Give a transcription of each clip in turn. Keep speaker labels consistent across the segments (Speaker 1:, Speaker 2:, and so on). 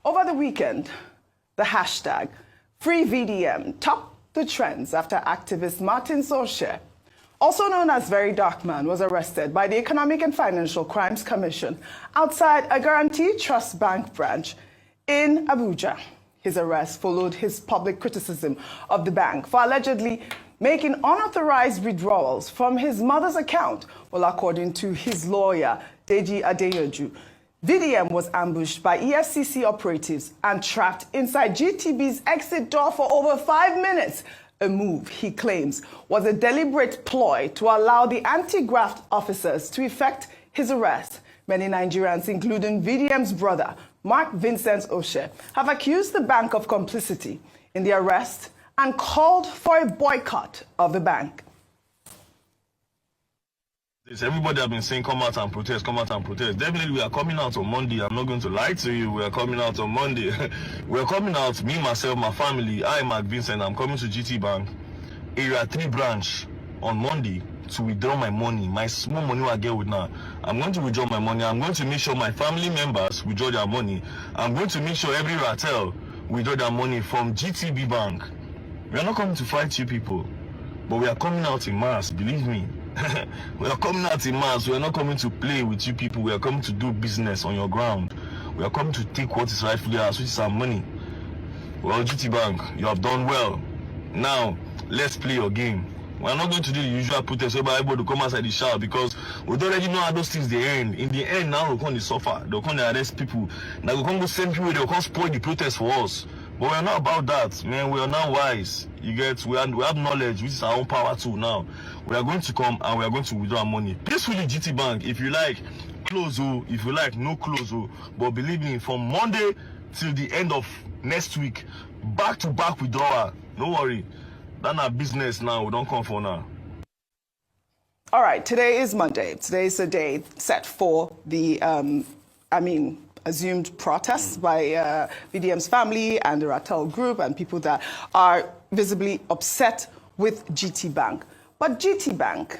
Speaker 1: Over the weekend, the hashtag FreeVDM topped the trends after activist Martin Osei, also known as Very Dark Man, was arrested by the Economic and Financial Crimes Commission outside a Guaranty Trust Bank branch in Abuja. His arrest followed his public criticism of the bank for allegedly making unauthorized withdrawals from his mother's account. Well, according to his lawyer, Deji Adeyanju, VDM was ambushed by EFCC operatives and trapped inside GTB's exit door for over 5 minutes, a move he claims was a deliberate ploy to allow the anti-graft officers to effect his arrest. Many Nigerians, including VDM's brother, Mark Vincent Osei, have accused the bank of complicity in the arrest and called for a boycott of the bank.
Speaker 2: Everybody have been saying, come out and protest, come out and protest. Definitely, we are coming out on Monday. I'm not going to lie to you. We are coming out on Monday. We are coming out, me, myself, my family. I, Mark Vincent, I'm coming to GT Bank, Area 3 branch on Monday to withdraw my money, my small money I get with now. I'm going to withdraw my money. I'm going to make sure my family members withdraw their money. I'm going to make sure every Ratel withdraw their money from GTB Bank. We are not coming to fight you people, but we are coming out in mass, believe me. We are coming out in mass. We are not coming to play with you people. We are coming to do business on your ground. We are coming to take what is rightfully ours, which is our money. Well, GT Bank, you have done well. Now, let's play your game. We are not going to do the usual protest whereby everybody to come outside the shower, because we don't already know how those things they end. In the end, now we'll come to suffer. They'll come to arrest people. Now we'll come to send people, they'll come spoil the protest for us. But we're not about that, man. We are now wise. You get, we have knowledge, which is our own power too now. We are going to come and we are going to withdraw our money peacefully. GT Bank, if you like, close, if you like, no close. But believe me, from Monday till the end of next week, back-to-back withdrawal. No worry. That's our business now. We don't come for now.
Speaker 1: All right, today is Monday. Today is a day set for the, assumed protests by VDM's family and the Ratel group and people that are visibly upset with GT Bank. But GT Bank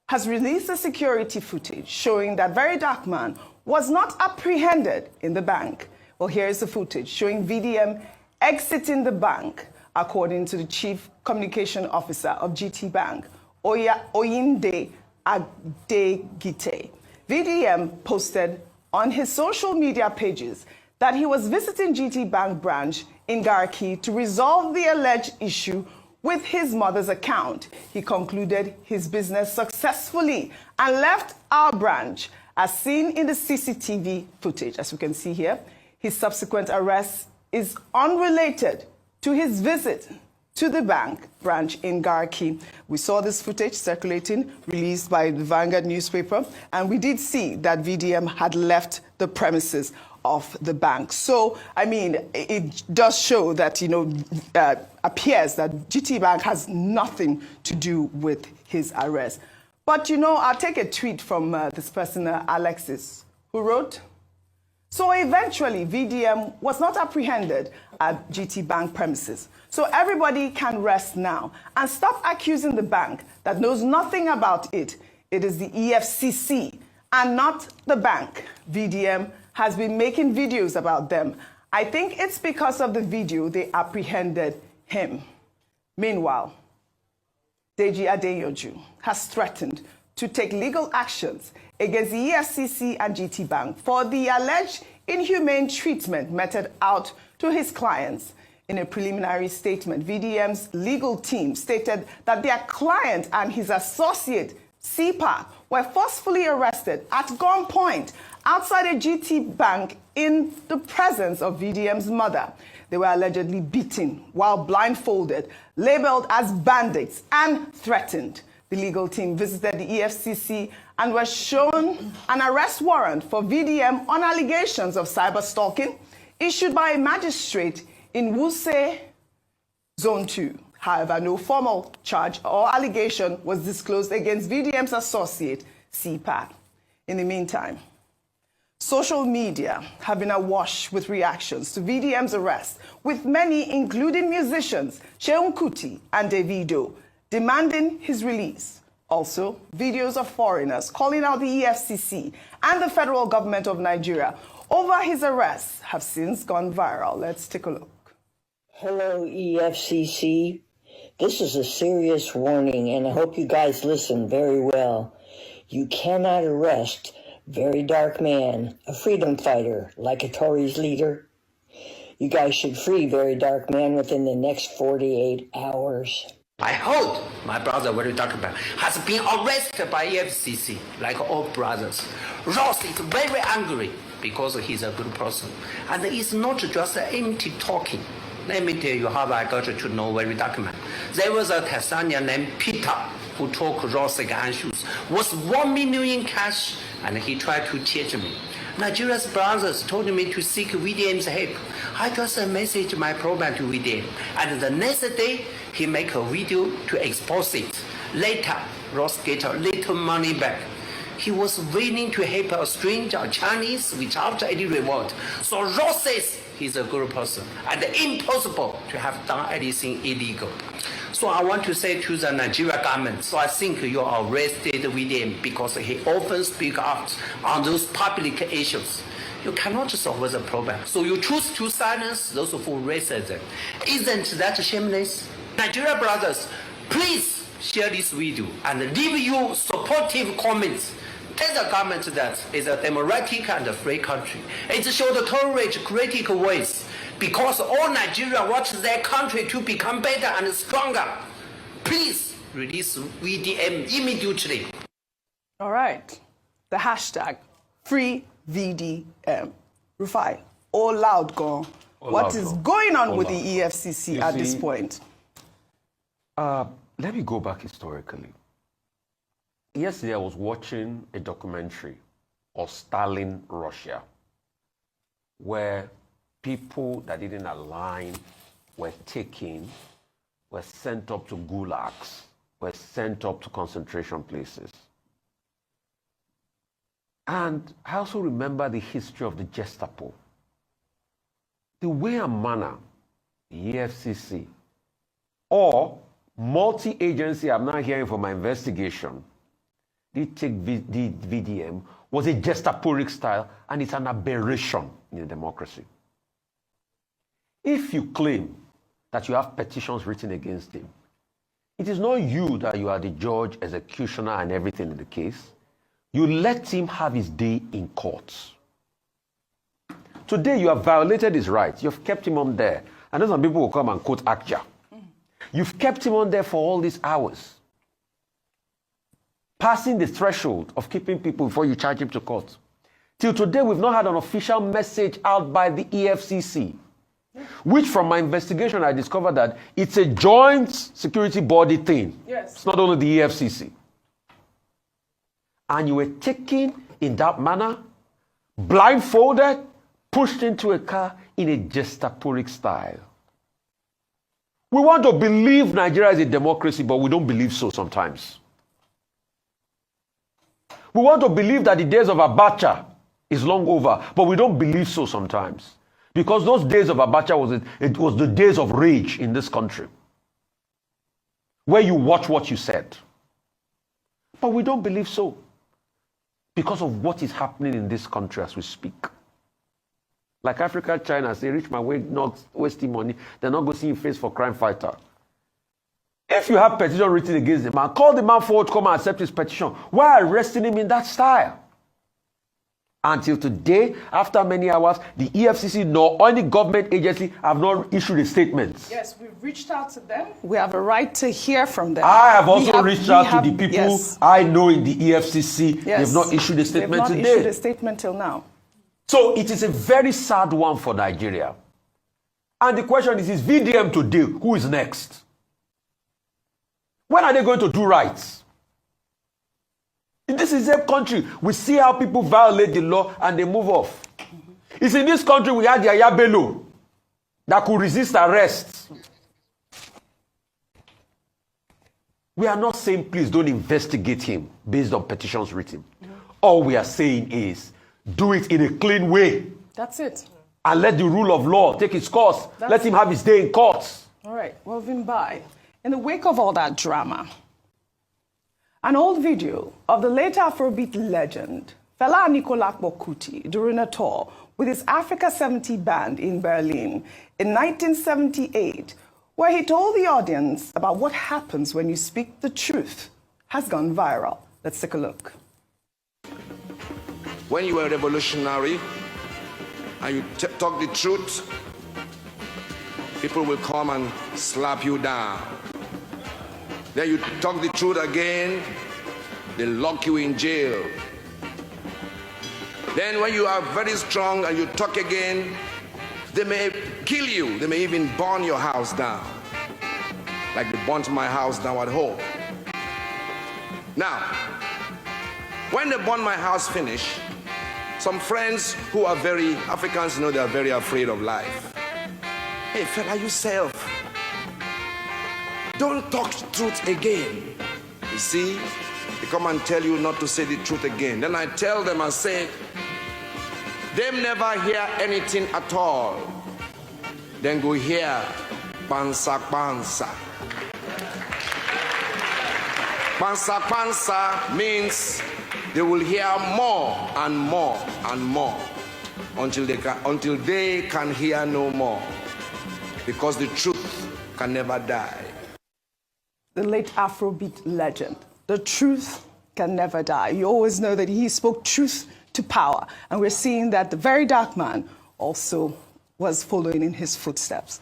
Speaker 1: has released a security footage showing that Very Dark Man was not apprehended in the bank. Well, here is the footage showing VDM exiting the bank, according to the Chief Communication Officer of GT Bank, Oyinde Adegite. VDM posted on his social media pages that he was visiting GT Bank branch in Garki to resolve the alleged issue with his mother's account. He concluded his business successfully and left our branch, as seen in the CCTV footage. As you can see here, his subsequent arrest is unrelated to his visit to the bank branch in Garki. We saw this footage circulating, released by the Vanguard newspaper, and we did see that VDM had left the premises of the bank. So, I mean, it does show that, appears that GT Bank has nothing to do with his arrest. But, I'll take a tweet from this person, Alexis, who wrote, "So eventually, VDM was not apprehended at GT Bank premises. So everybody can rest now and stop accusing the bank that knows nothing about it. It is the EFCC and not the bank. VDM has been making videos about them. I think it's because of the video they apprehended him." Meanwhile, Deji Adeyanju has threatened to take legal actions against the EFCC and GT Bank for the alleged inhumane treatment meted out to his clients. In a preliminary statement, VDM's legal team stated that their client and his associate, CPAC, were forcefully arrested at gunpoint outside a GT Bank in the presence of VDM's mother. They were allegedly beaten while blindfolded, labeled as bandits, and threatened. The legal team visited the EFCC and were shown an arrest warrant for VDM on allegations of cyber-stalking issued by a magistrate in Wuse Zone 2. However, no formal charge or allegation was disclosed against VDM's associate, CPAC. In the meantime, social media have been awash with reactions to VDM's arrest, with many, including musicians Seun Kuti and Davido, demanding his release. Also, videos of foreigners calling out the EFCC and the federal government of Nigeria over his arrest have since gone viral. Let's take a look.
Speaker 3: Hello, EFCC. This is a serious warning, and I hope you guys listen very well. You cannot arrest Very Dark Man, a freedom fighter, like a Tories leader. You guys should free Very Dark Man within the next 48 hours.
Speaker 4: I hope my brother, Very Dark Man, has been arrested by EFCC, like all brothers. Ross is very angry because he's a good person. And it's not just empty talking. Let me tell you how I got to know Very Dark Man. There was a Tanzanian named Peter who took Ross gun shoes, was 1 million in cash, and he tried to teach me. Nigeria's brothers told me to seek VDM's help. I just messaged my problem to VDM, and the next day, he make a video to expose it. Later, Ross get a little money back. He was willing to help a stranger, Chinese, without any reward. So Ross says he's a good person, and impossible to have done anything illegal. So I want to say to the Nigeria government, so I think you arrested VDM because he often speaks out on those public issues. You cannot solve the problem. So you choose to silence those who raise them. Isn't that shameless? Nigeria brothers, please share this video and leave your supportive comments. Tell the government that it's a democratic and free country. It should tolerate critical voice because all Nigeria wants their country to become better and stronger. Please release VDM immediately.
Speaker 1: All right. The hashtag free VDM. Rufai, all loud gone. What is going on with the EFCC at this point?
Speaker 5: Let me go back historically. Yesterday I was watching a documentary of Stalin, Russia, where people that didn't align were taken, were sent up to gulags, were sent up to concentration places. And I also remember the history of the Gestapo. The way and manner the EFCC or multi-agency, I'm now hearing from my investigation, did take the VDM was a Gestaporic style, and it's an aberration in a democracy. If you claim that you have petitions written against him, it is not you that you are the judge, executioner, and everything in the case. You let him have his day in court. Today, you have violated his rights. You've kept him on there. And then some people will come and quote Akja. You've kept him on there for all these hours, passing the threshold of keeping people before you charge him to court. Till today, we've not had an official message out by the EFCC, which from my investigation, I discovered that it's a joint security body thing.
Speaker 1: Yes.
Speaker 5: It's not only the EFCC. And you were taken in that manner, blindfolded, pushed into a car in a Gestaporic style. We want to believe Nigeria is a democracy, but we don't believe so sometimes. We want to believe that the days of Abacha is long over, but we don't believe so sometimes. Because those days of Abacha was the days of rage in this country, where you watch what you said. But we don't believe so because of what is happening in this country as we speak. Like Africa, China, say, rich man, we're not wasting money. They're not going to see you face for crime fighter. If you have petition written against the man, call the man forward, come and accept his petition. Why arresting him in that style? Until today, after many hours, the EFCC nor any government agency have not issued a statement.
Speaker 1: Yes, we've reached out to them. We have a right to hear from them.
Speaker 5: I have also reached out to the people I know in the EFCC.
Speaker 1: Yes.
Speaker 5: They've not issued a statement today.
Speaker 1: They've not issued a statement till now.
Speaker 5: So it is a very sad one for Nigeria. And the question is VDM today, who is next? When are they going to do right? This is a country. We see how people violate the law and they move off. It's in this country we had Yaya Bello that could resist arrest. We are not saying please don't investigate him based on petitions written. All we are saying is do it in a clean way.
Speaker 1: That's it.
Speaker 5: And let the rule of law take its course. Let him have his day in court.
Speaker 1: All right, moving by. In the wake of all that drama, an old video of the late Afrobeat legend, Fela Anikulapo Kuti, during a tour, with his Africa 70 band in Berlin in 1978, where he told the audience about what happens when you speak the truth, has gone viral. Let's take a look.
Speaker 6: When you are revolutionary and you talk the truth, people will come and slap you down. Then you talk the truth again, they lock you in jail. Then when you are very strong and you talk again, they may kill you. They may even burn your house down, like they burnt my house down at home. Now, when they burn my house finish, some friends who are very, Africans know they are very afraid of life. Hey, fella, yourself, don't talk the truth again. You see, they come and tell you not to say the truth again. Then I tell them, I say, them never hear anything at all. Then go hear pansa pansa. Pansa pansa means they will hear more and more and more until they can hear no more, because the truth can never die.
Speaker 1: The late Afrobeat legend, the truth can never die. You always know that he spoke truth to power, and we're seeing that the very dark man also was following in his footsteps.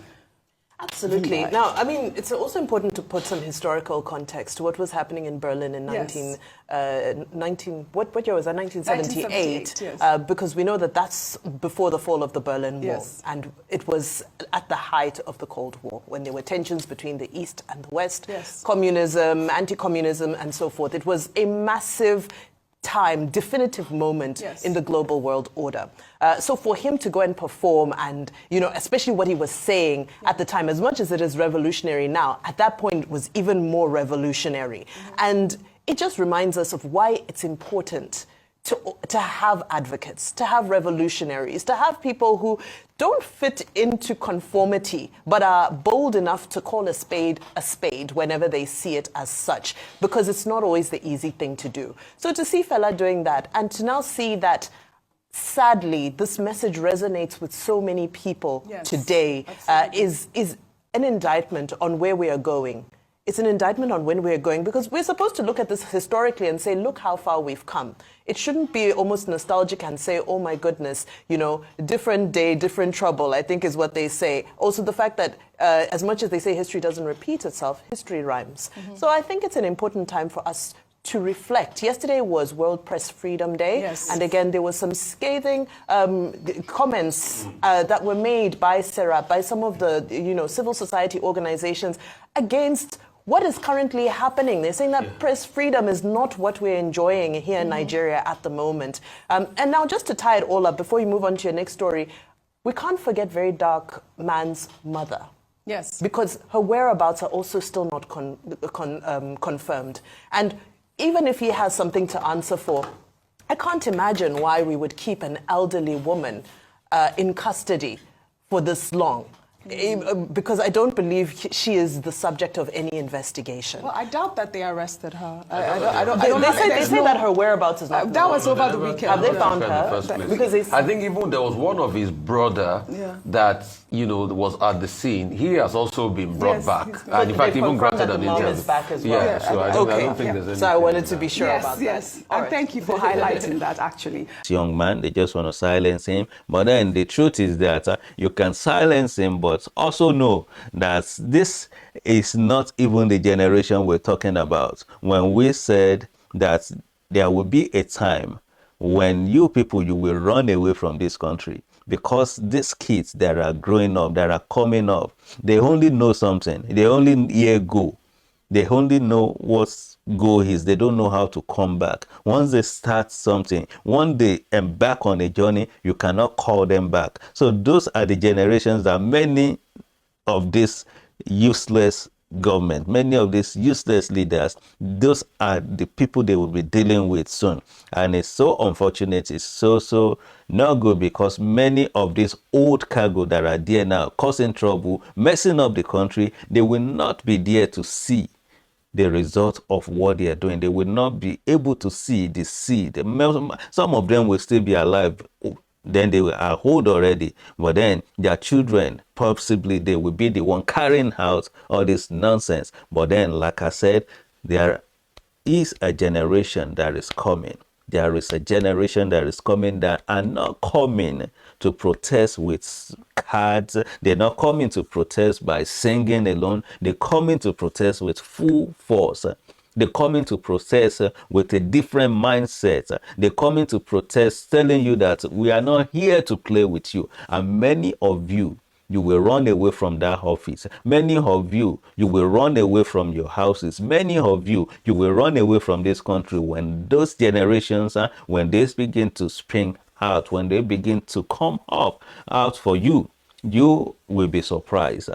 Speaker 7: Absolutely. Now, I mean, it's also important to put some historical context to what was happening in Berlin in what year was that? 1978.
Speaker 1: Yes.
Speaker 7: Because we know that that's before the fall of the Berlin Wall.
Speaker 1: Yes.
Speaker 7: And it was at the height of the Cold War, when there were tensions between the East and the West,
Speaker 1: Yes.
Speaker 7: communism, anti-communism, and so forth. It was a massive time, definitive moment
Speaker 1: Yes.
Speaker 7: in the global world order. So for him to go and perform and, you know, especially what he was saying at the time, as much as it is revolutionary now, at that point it was even more revolutionary. And it just reminds us of why it's important to have advocates, to have revolutionaries, to have people who don't fit into conformity, but are bold enough to call a spade whenever they see it as such, because it's not always the easy thing to do. So to see Fela doing that, and to now see that, sadly, this message resonates with so many people today, is an indictment on where we are going. It's an indictment on when we're going, because we're supposed to look at this historically and say, look how far we've come. It shouldn't be almost nostalgic and say, oh my goodness, you know, different day, different trouble, I think is what they say. Also the fact that as much as they say history doesn't repeat itself, history rhymes. So I think it's an important time for us to reflect. Yesterday was World Press Freedom Day, and again there was some scathing comments that were made by Serap, by some of the civil society organizations against what is currently happening. They're saying that press freedom is not what we're enjoying here in Nigeria at the moment. And now just to tie it all up, before you move on to your next story, we can't forget Very Dark Man's mother.
Speaker 1: Yes.
Speaker 7: Because her whereabouts are also still not confirmed. And even if he has something to answer for, I can't imagine why we would keep an elderly woman in custody for this long. Because I don't believe she is the subject of any investigation.
Speaker 1: Well, I doubt that they arrested her.
Speaker 7: They say that her whereabouts is not
Speaker 1: that was over the weekend.
Speaker 7: Have they found her? Because
Speaker 5: I think even there was one of his brother that was at the scene. He has also been brought back, and in fact even granted an interview.
Speaker 7: Back as well.
Speaker 5: Yeah, so I don't think there's anything.
Speaker 7: So I wanted to be sure about that.
Speaker 1: Yes, and thank you for highlighting that. Actually,
Speaker 8: this young man, they just want to silence him, but then the truth is that you can silence him, but also know that this is not even the generation we're talking about. When we said that there will be a time when you will run away from this country, because these kids that are growing up, that are coming up, they only know something. They only hear go. They only know what go is. They don't know how to come back. Once they start something, once they embark on a journey, you cannot call them back. So those are the generations that many of these useless government, many of these useless leaders, those are the people they will be dealing with soon. And it's so unfortunate. It's so not good, because many of these old cargo that are there now causing trouble, messing up the country, they will not be there to see the result of what they are doing. They will not be able to see the seed. Some of them will still be alive then they are old already, but then their children, possibly they will be the one carrying out all this nonsense. But then, like I said, there is a generation that is coming. There is a generation that is coming that are not coming to protest with cards. They're not coming to protest by singing alone. They're coming to protest with full force. They're coming to protest with a different mindset. They're coming to protest telling you that we are not here to play with you. And many of you, you will run away from that office. Many of you, you will run away from your houses. Many of you, you will run away from this country when those generations, when they begin to spring out, when they begin to come up out for you, you will be surprised.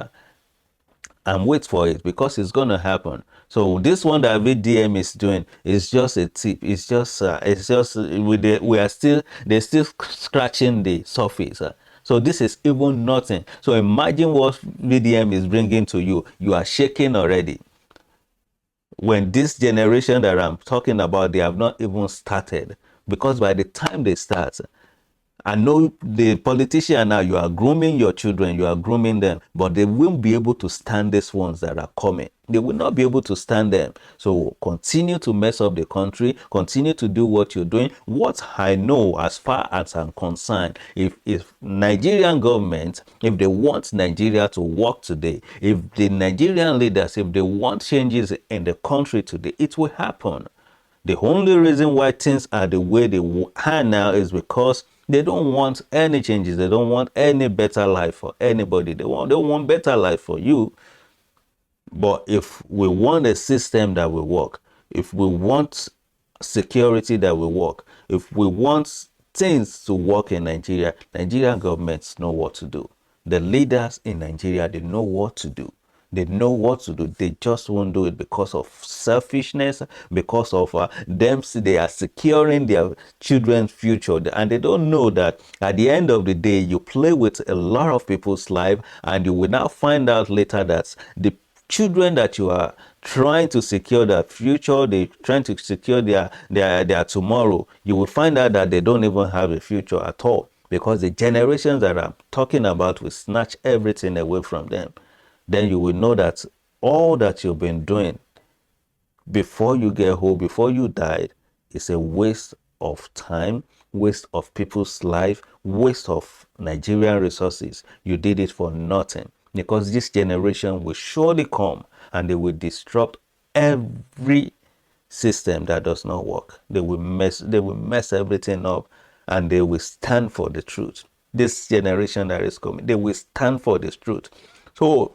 Speaker 8: And wait for it, because it's going to happen. So this one that VDM is doing is just a tip. It's just we are still, they're still scratching the surface. So this is even nothing. So imagine what VDM is bringing to you. You are shaking already. When this generation that I'm talking about, they have not even started. Because by the time they start, I know the politician now, you are grooming your children, you are grooming them, but they won't be able to stand these ones that are coming. They will not be able to stand them. So continue to mess up the country, continue to do what you're doing. What I know, as far as I'm concerned, if Nigerian government, if they want Nigeria to work today, if the Nigerian leaders, if they want changes in the country today, it will happen. The only reason why things are the way they are now is because they don't want any changes. They don't want any better life for anybody. They want better life for you. But if we want a system that will work, if we want security that will work, if we want things to work in Nigeria, Nigerian governments know what to do. The leaders in Nigeria, they know what to do. They know what to do. They just won't do it because of selfishness, because of them. They are securing their children's future. And they don't know that at the end of the day, you play with a lot of people's life, and you will now find out later that the children that you are trying to secure their future, they're trying to secure their tomorrow, you will find out that they don't even have a future at all, because the generations that I'm talking about will snatch everything away from them. Then you will know that all that you've been doing before you get home, before you died, is a waste of time, waste of people's life, waste of Nigerian resources. You did it for nothing, because this generation will surely come and they will disrupt every system that does not work. They will mess everything up, and they will stand for the truth. This generation that is coming, they will stand for this truth. So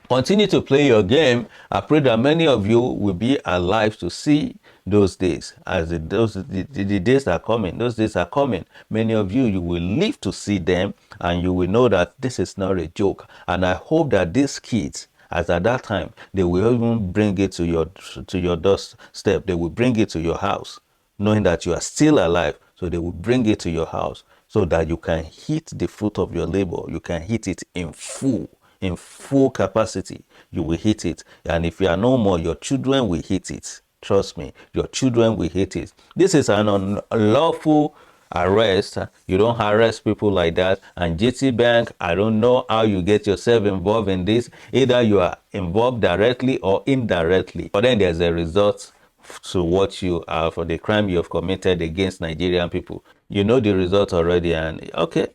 Speaker 8: continue to play your game. I pray that many of you will be alive to see those days. As the days are coming, those days are coming. Many of you will live to see them, and you will know that this is not a joke. And I hope that these kids, as at that time, they will even bring it to your doorstep. They will bring it to your house, knowing that you are still alive. So they will bring it to your house, so that you can hit the fruit of your labor. You can hit it in full capacity. You will hit it. And if you are no more, your children will hit it. Trust me, your children will hit it. This is an unlawful arrest. You don't arrest people like that. And GT Bank, I don't know how you get yourself involved in this. Either you are involved directly or indirectly, but then there's a result to what you are for the crime you have committed against Nigerian people. You know the result already, and okay,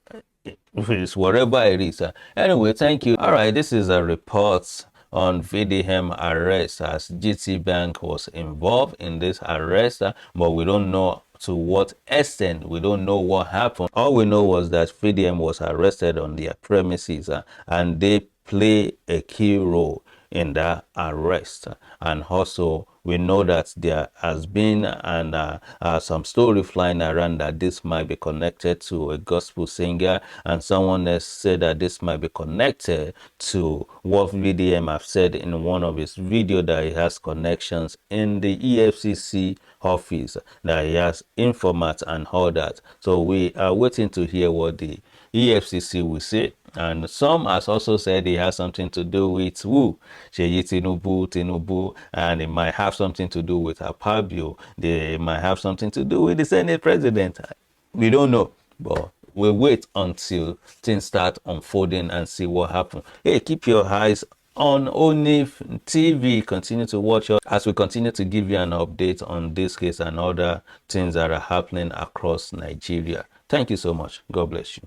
Speaker 8: it's whatever it is. Anyway, thank you. All right, this is a report on VDM arrest, as GT Bank was involved in this arrest, but we don't know to what extent. We don't know what happened. All we know was that VDM was arrested on their premises, and they play a key role in that arrest. And also we know that there has been some story flying around that this might be connected to a gospel singer, and someone else said that this might be connected to what VDM have said in one of his videos, that he has connections in the EFCC office, that he has informants and all that. So we are waiting to hear what the EFCC will say. And some has also said it has something to do with who? Seyi Tinubu, and it might have something to do with Akpabio. They might have something to do with the Senate president. We don't know, but we'll wait until things start unfolding and see what happens. Hey, keep your eyes on ONIF TV. Continue to watch us as we continue to give you an update on this case and other things that are happening across Nigeria. Thank you so much. God bless you.